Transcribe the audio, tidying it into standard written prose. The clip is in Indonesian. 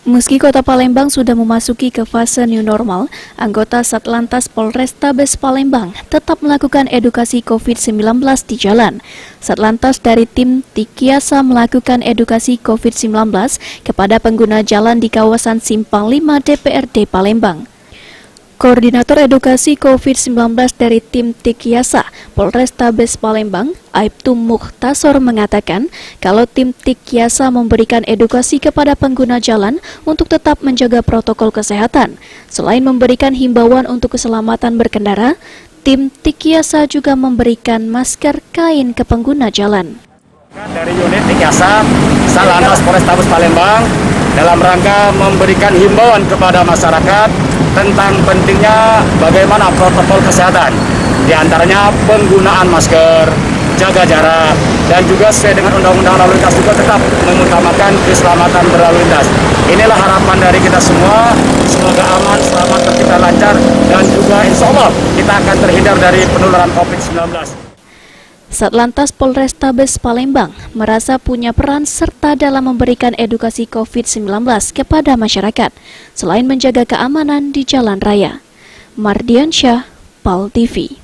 Meski Kota Palembang sudah memasuki ke fase new normal, anggota Satlantas Polrestabes Palembang tetap melakukan edukasi COVID-19 di jalan. Satlantas dari tim Tikiasa melakukan edukasi COVID-19 kepada pengguna jalan di kawasan Simpang 5 DPRD Palembang. Koordinator Edukasi COVID-19 dari tim Tikiasa Polrestabes Palembang, Aibtu Mukhtasor mengatakan kalau tim Tikiasa memberikan edukasi kepada pengguna jalan untuk tetap menjaga protokol kesehatan. Selain memberikan himbauan untuk keselamatan berkendara, tim Tikiasa juga memberikan masker kain ke pengguna jalan. Dari unit Tikiasa, Satlantas Polrestabes Palembang dalam rangka memberikan himbauan kepada masyarakat tentang pentingnya bagaimana protokol kesehatan, di antaranya penggunaan masker, jaga jarak, dan juga sesuai dengan undang-undang lalu lintas juga tetap mengutamakan keselamatan berlalu lintas. Inilah harapan dari kita semua, semoga aman, selamat, tercipta lancar, dan juga insya Allah kita akan terhindar dari penularan COVID-19. Satlantas Polrestabes Palembang merasa punya peran serta dalam memberikan edukasi COVID-19 kepada masyarakat, selain menjaga keamanan di jalan raya. Mardiansyah, PAL TV.